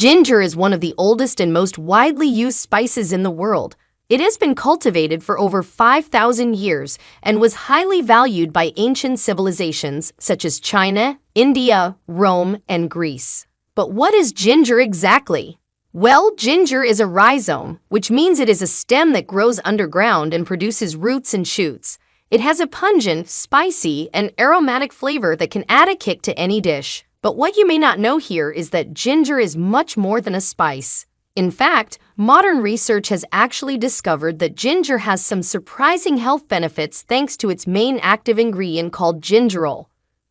Ginger is one of the oldest and most widely used spices in the world. It has been cultivated for over 5,000 years and was highly valued by ancient civilizations such as China, India, Rome, and Greece. But what is ginger exactly? Well, ginger is a rhizome, which means it is a stem that grows underground and produces roots and shoots. It has a pungent, spicy, and aromatic flavor that can add a kick to any dish. But what you may not know here is that ginger is much more than a spice. In fact, modern research has actually discovered that ginger has some surprising health benefits thanks to its main active ingredient called gingerol.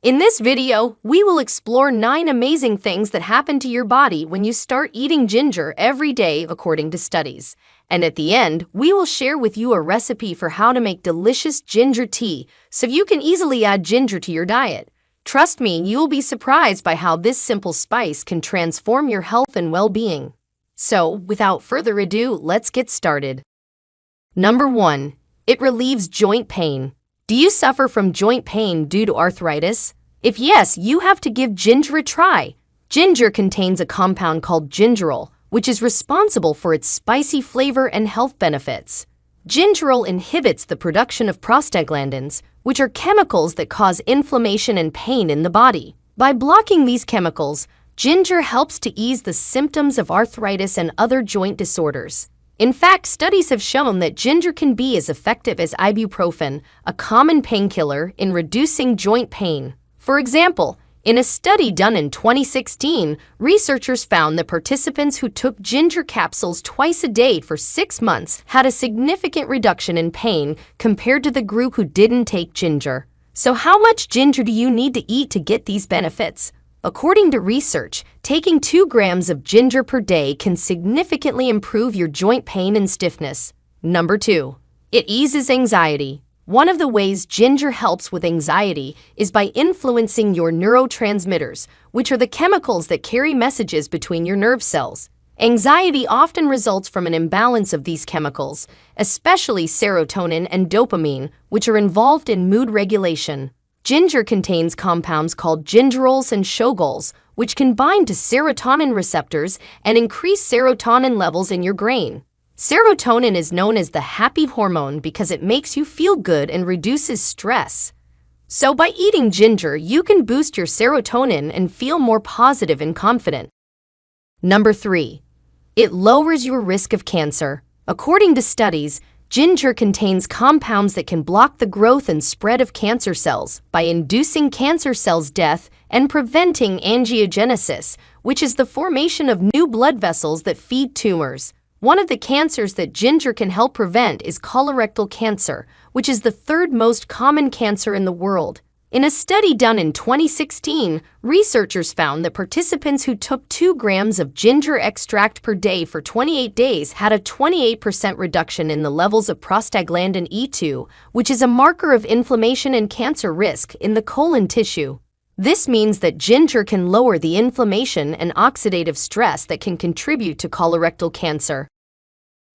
In this video, we will explore 9 amazing things that happen to your body when you start eating ginger every day according to studies. And at the end, we will share with you a recipe for how to make delicious ginger tea so you can easily add ginger to your diet. Trust me, you'll be surprised by how this simple spice can transform your health and well-being. So, without further ado, let's get started. Number 1. It relieves joint pain. Do you suffer from joint pain due to arthritis? If yes, you have to give ginger a try. Ginger contains a compound called gingerol, which is responsible for its spicy flavor and health benefits. Gingerol inhibits the production of prostaglandins, which are chemicals that cause inflammation and pain in the body. By blocking these chemicals, ginger helps to ease the symptoms of arthritis and other joint disorders. In fact, studies have shown that ginger can be as effective as ibuprofen, a common painkiller, in reducing joint pain. For example, in a study done in 2016, researchers found that participants who took ginger capsules twice a day for 6 months had a significant reduction in pain compared to the group who didn't take ginger. So how much ginger do you need to eat to get these benefits? According to research, taking 2 grams of ginger per day can significantly improve your joint pain and stiffness. Number 2. It eases anxiety. One of the ways ginger helps with anxiety is by influencing your neurotransmitters, which are the chemicals that carry messages between your nerve cells. Anxiety often results from an imbalance of these chemicals, especially serotonin and dopamine, which are involved in mood regulation. Ginger contains compounds called gingerols and shogols, which can bind to serotonin receptors and increase serotonin levels in your brain. Serotonin is known as the happy hormone because it makes you feel good and reduces stress. So by eating ginger, you can boost your serotonin and feel more positive and confident. Number 3. It lowers your risk of cancer. According to studies, ginger contains compounds that can block the growth and spread of cancer cells by inducing cancer cells' death and preventing angiogenesis, which is the formation of new blood vessels that feed tumors. One of the cancers that ginger can help prevent is colorectal cancer, which is the 3rd most common cancer in the world. In a study done in 2016, researchers found that participants who took 2 grams of ginger extract per day for 28 days had a 28% reduction in the levels of prostaglandin E2, which is a marker of inflammation and cancer risk in the colon tissue. This means that ginger can lower the inflammation and oxidative stress that can contribute to colorectal cancer.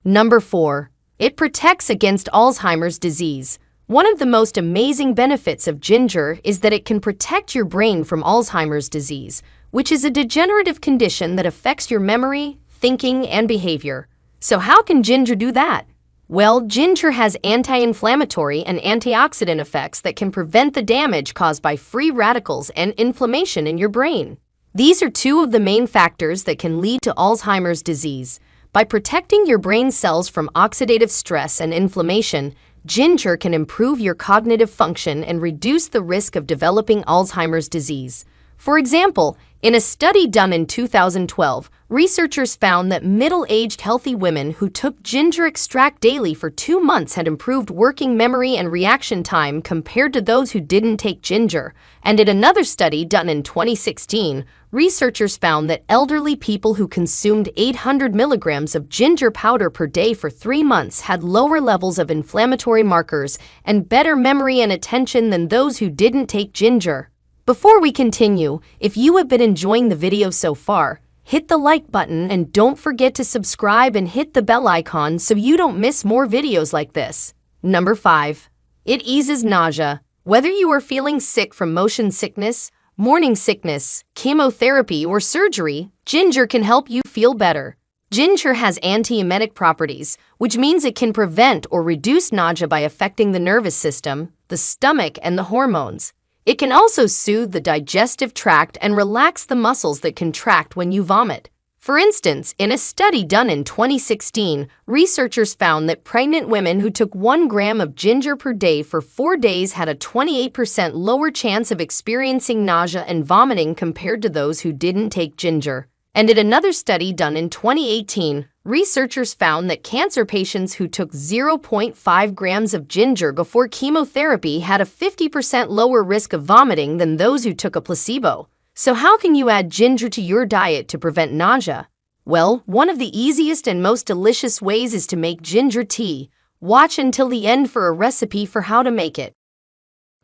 Number 4. It protects against Alzheimer's disease. One of the most amazing benefits of ginger is that it can protect your brain from Alzheimer's disease, which is a degenerative condition that affects your memory, thinking, and behavior. So how can ginger do that? Well, ginger has anti-inflammatory and antioxidant effects that can prevent the damage caused by free radicals and inflammation in your brain. These are 2 of the main factors that can lead to Alzheimer's disease. By protecting your brain cells from oxidative stress and inflammation, ginger can improve your cognitive function and reduce the risk of developing Alzheimer's disease. For example, in a study done in 2012, researchers found that middle-aged healthy women who took ginger extract daily for 2 months had improved working memory and reaction time compared to those who didn't take ginger. And in another study done in 2016, researchers found that elderly people who consumed 800 milligrams of ginger powder per day for 3 months had lower levels of inflammatory markers and better memory and attention than those who didn't take ginger. Before we continue, if you have been enjoying the video so far, hit the like button and don't forget to subscribe and hit the bell icon so you don't miss more videos like this. Number 5. It eases nausea. Whether you are feeling sick from motion sickness, morning sickness, chemotherapy, or surgery, ginger can help you feel better. Ginger has antiemetic properties, which means it can prevent or reduce nausea by affecting the nervous system, the stomach, and the hormones. It can also soothe the digestive tract and relax the muscles that contract when you vomit. For instance, in a study done in 2016, researchers found that pregnant women who took 1 gram of ginger per day for 4 days had a 28% lower chance of experiencing nausea and vomiting compared to those who didn't take ginger. And in another study done in 2018, researchers found that cancer patients who took 0.5 grams of ginger before chemotherapy had a 50% lower risk of vomiting than those who took a placebo. So how can you add ginger to your diet to prevent nausea? Well, one of the easiest and most delicious ways is to make ginger tea. Watch until the end for a recipe for how to make it.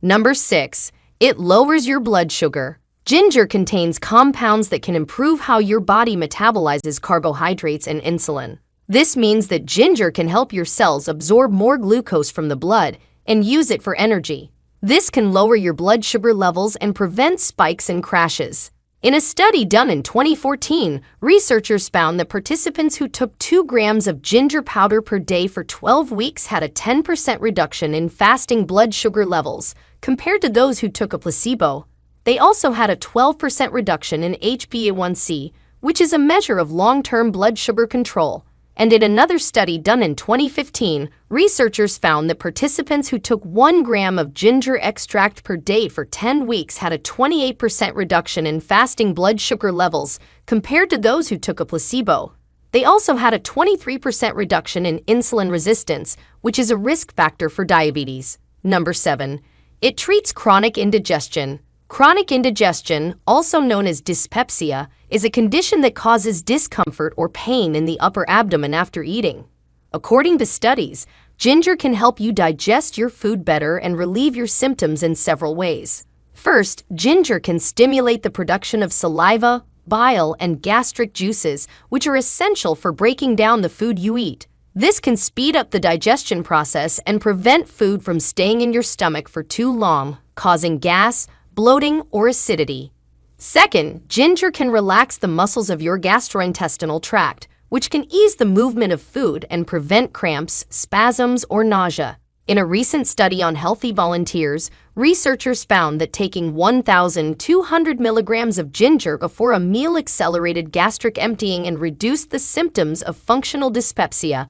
Number 6. It lowers your blood sugar. Ginger contains compounds that can improve how your body metabolizes carbohydrates and insulin. This means that ginger can help your cells absorb more glucose from the blood and use it for energy. This can lower your blood sugar levels and prevent spikes and crashes. In a study done in 2014, researchers found that participants who took 2 grams of ginger powder per day for 12 weeks had a 10% reduction in fasting blood sugar levels compared to those who took a placebo. They also had a 12% reduction in HbA1c, which is a measure of long-term blood sugar control. And in another study done in 2015, researchers found that participants who took 1 gram of ginger extract per day for 10 weeks had a 28% reduction in fasting blood sugar levels compared to those who took a placebo. They also had a 23% reduction in insulin resistance, which is a risk factor for diabetes. Number 7. It treats chronic indigestion. Chronic indigestion, also known as dyspepsia, is a condition that causes discomfort or pain in the upper abdomen after eating. According to studies, ginger can help you digest your food better and relieve your symptoms in several ways. First, ginger can stimulate the production of saliva, bile, and gastric juices, which are essential for breaking down the food you eat. This can speed up the digestion process and prevent food from staying in your stomach for too long, causing gas, bloating, or acidity. Second, ginger can relax the muscles of your gastrointestinal tract, which can ease the movement of food and prevent cramps, spasms, or nausea. In a recent study on healthy volunteers, researchers found that taking 1,200 milligrams of ginger before a meal accelerated gastric emptying and reduced the symptoms of functional dyspepsia.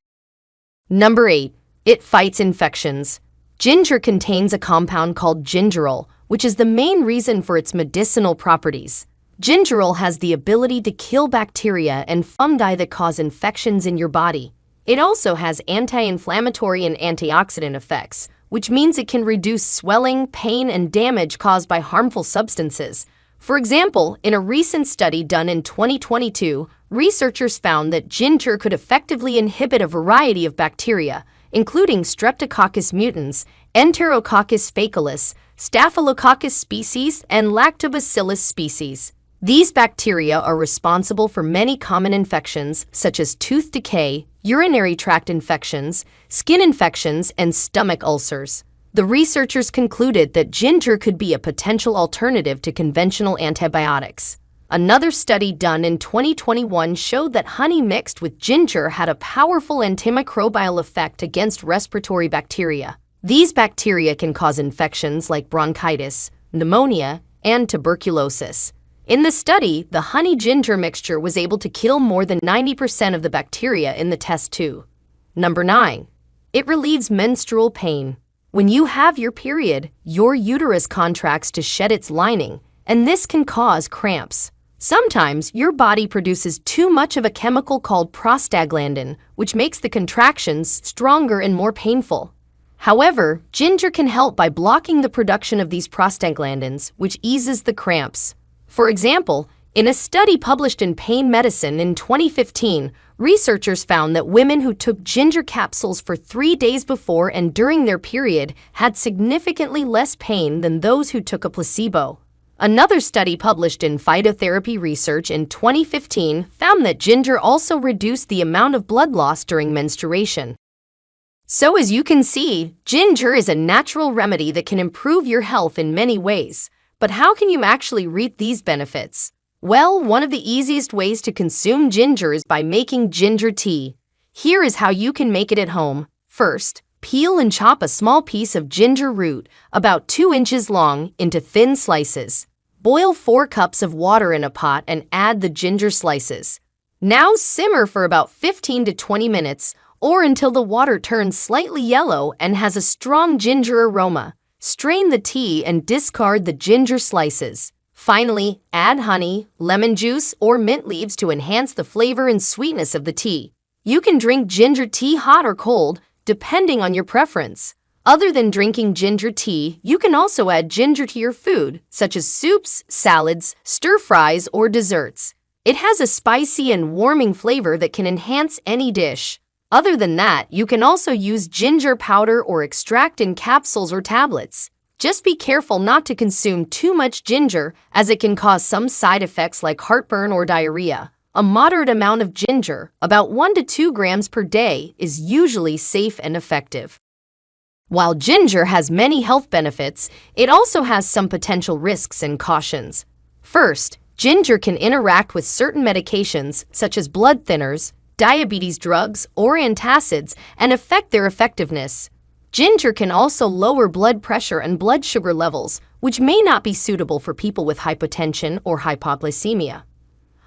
Number 8. It fights infections. Ginger contains a compound called gingerol, which is the main reason for its medicinal properties. Gingerol has the ability to kill bacteria and fungi that cause infections in your body. It also has anti-inflammatory and antioxidant effects, which means it can reduce swelling, pain, and damage caused by harmful substances. For example, in a recent study done in 2022, researchers found that ginger could effectively inhibit a variety of bacteria, including Streptococcus mutans, Enterococcus faecalis, Staphylococcus species, and Lactobacillus species. These bacteria are responsible for many common infections such as tooth decay, urinary tract infections, skin infections, and stomach ulcers. The researchers concluded that ginger could be a potential alternative to conventional antibiotics. Another study done in 2021 showed that honey mixed with ginger had a powerful antimicrobial effect against respiratory bacteria. These bacteria can cause infections like bronchitis, pneumonia, and tuberculosis. In the study, the honey-ginger mixture was able to kill more than 90% of the bacteria in the test tube. Number 9. It relieves menstrual pain. When you have your period, your uterus contracts to shed its lining, and this can cause cramps. Sometimes your body produces too much of a chemical called prostaglandin, which makes the contractions stronger and more painful. However, ginger can help by blocking the production of these prostaglandins, which eases the cramps. For example, in a study published in Pain Medicine in 2015, researchers found that women who took ginger capsules for 3 days before and during their period had significantly less pain than those who took a placebo. Another study published in Phytotherapy Research in 2015 found that ginger also reduced the amount of blood loss during menstruation. So as you can see, ginger is a natural remedy that can improve your health in many ways. But how can you actually reap these benefits? Well, one of the easiest ways to consume ginger is by making ginger tea. Here is how you can make it at home. First, peel and chop a small piece of ginger root, about 2 inches long, into thin slices. Boil 4 cups of water in a pot and add the ginger slices. Now simmer for about 15 to 20 minutes, or until the water turns slightly yellow and has a strong ginger aroma. Strain the tea and discard the ginger slices. Finally, add honey, lemon juice, or mint leaves to enhance the flavor and sweetness of the tea. You can drink ginger tea hot or cold, depending on your preference. Other than drinking ginger tea, you can also add ginger to your food, such as soups, salads, stir-fries, or desserts. It has a spicy and warming flavor that can enhance any dish. Other than that, you can also use ginger powder or extract in capsules or tablets. Just be careful not to consume too much ginger, as it can cause some side effects like heartburn or diarrhea. A moderate amount of ginger, about 1 to 2 grams per day, is usually safe and effective. While ginger has many health benefits, it also has some potential risks and cautions. First, ginger can interact with certain medications, such as blood thinners, diabetes drugs, or antacids, and affect their effectiveness. Ginger can also lower blood pressure and blood sugar levels, which may not be suitable for people with hypertension or hypoglycemia.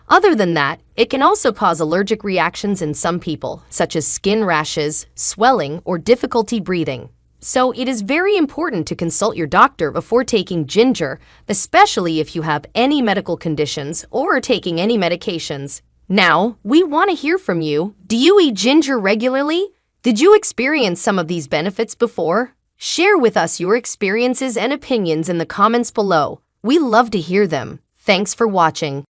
Other than that, it can also cause allergic reactions in some people, such as skin rashes, swelling, or difficulty breathing. So it is very important to consult your doctor before taking ginger, especially if you have any medical conditions or are taking any medications. Now, we want to hear from you. Do you eat ginger regularly? Did you experience some of these benefits before? Share with us your experiences and opinions in the comments below. We love to hear them. Thanks for watching.